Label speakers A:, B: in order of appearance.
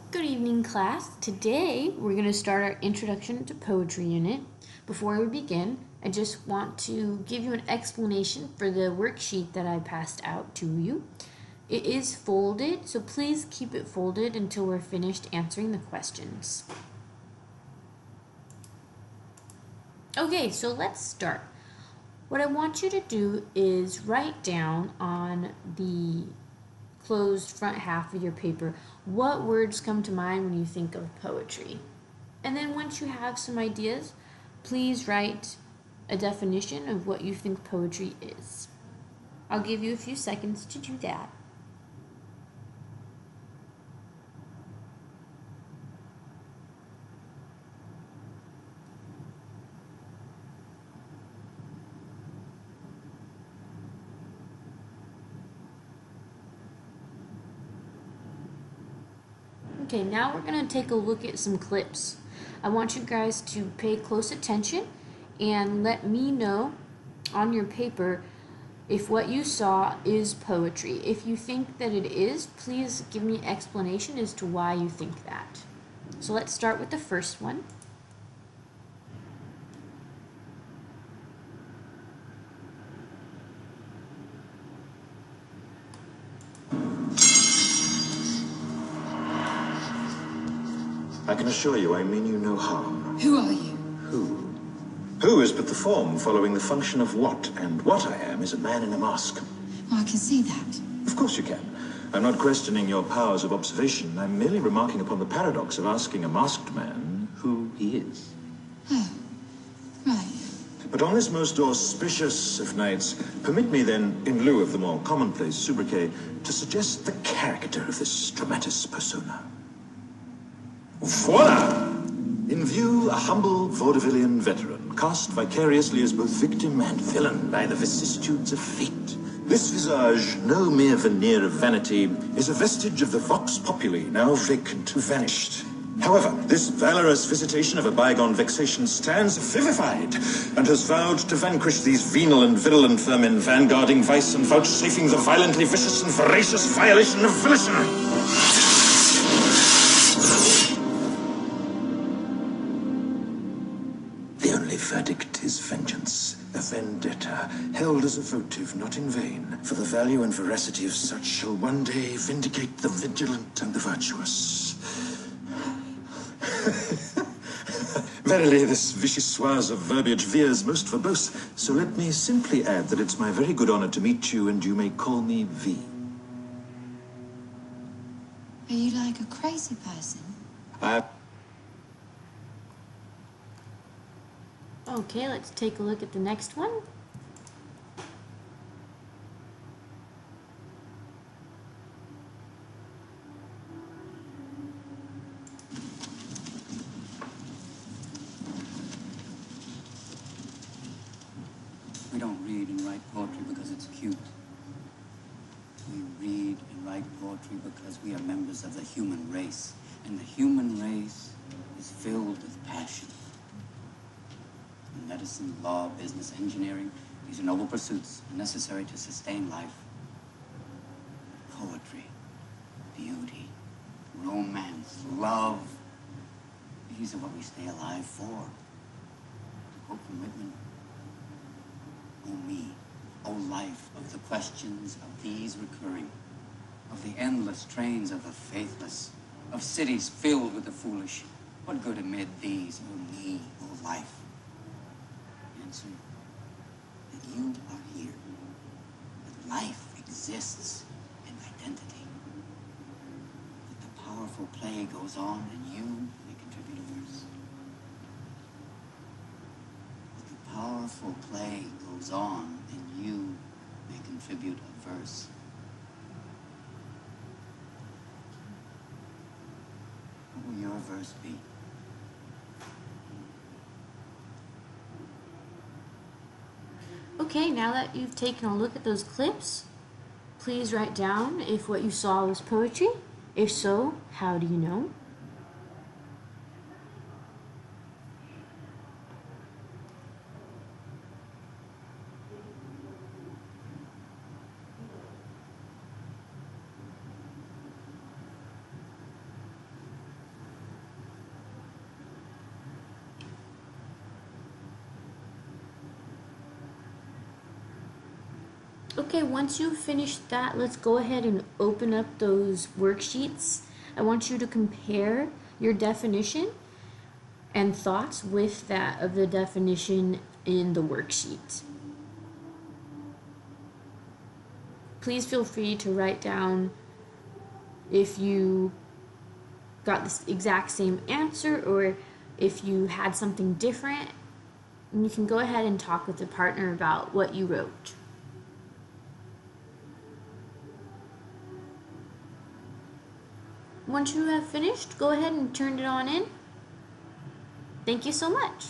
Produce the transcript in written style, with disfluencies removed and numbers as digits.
A: Good evening, class. Today we're going to start our Introduction to Poetry unit. Before we begin, I just want to give you an explanation for the worksheet that I passed out to you. It is folded, so please keep it folded until we're finished answering the questions. Okay, so let's start. What I want you to do is write down on the closed front half of your paper what words come to mind when you think of poetry. And then once you have some ideas, please write a definition of what you think poetry is. I'll give you a few seconds to do that. Okay, now we're going to take a look at some clips. I want you guys to pay close attention and let me know on your paper if what you saw is poetry. If you think that it is, please give me an explanation as to why you think that. So let's start with the first one.
B: I can assure you I mean you no harm.
C: Who are you?
B: Who? Who is but the form following the function of what, and what I am is a man in a mask.
C: Oh, I can see that.
B: Of course you can. I'm not questioning your powers of observation. I'm merely remarking upon the paradox of asking a masked man who he is.
C: Oh, right.
B: But on this most auspicious of nights, permit me then, in lieu of the more commonplace sobriquet, to suggest the character of this dramatis persona. Voila! In view, a humble vaudevillian veteran, cast vicariously as both victim and villain by the vicissitudes of fate. This visage, no mere veneer of vanity, is a vestige of the vox populi, now vacant, vanished. However, this valorous visitation of a bygone vexation stands vivified, and has vowed to vanquish these venal and virulent vermin, vanguarding vice and vouchsafing the violently vicious and voracious violation of volition. The only verdict is vengeance, a vendetta, held as a votive, not in vain, for the value and veracity of such shall one day vindicate the vigilant and the virtuous. Verily, this vichyssoise of verbiage veers most verbose, so let me simply add that it's my very good honor to meet you, and you may call me V.
C: Are you like a crazy person?
A: Okay, let's take a look at the next one.
D: We don't read and write poetry because it's cute. We read and write poetry because we are members of the human race. And the human race is filled with passion. Medicine, law, business, engineering, these are noble pursuits necessary to sustain life. Poetry, beauty, romance, love, these are what we stay alive for. To quote from Whitman, O me, O life of the questions of these recurring, of the endless trains of the faithless, of cities filled with the foolish, what good amid these, O me, O life? Answer, that you are here, that life exists in identity, that the powerful play goes on and you may contribute a verse. That the powerful play goes on and you may contribute a verse. What will your verse be?
A: Okay, now that you've taken a look at those clips, please write down if what you saw was poetry. If so, how do you know? Okay, once you've finished that, let's go ahead and open up those worksheets. I want you to compare your definition and thoughts with that of the definition in the worksheet. Please feel free to write down if you got the exact same answer or if you had something different. And you can go ahead and talk with your partner about what you wrote. Once you have finished, go ahead and turn it on in. Thank you so much.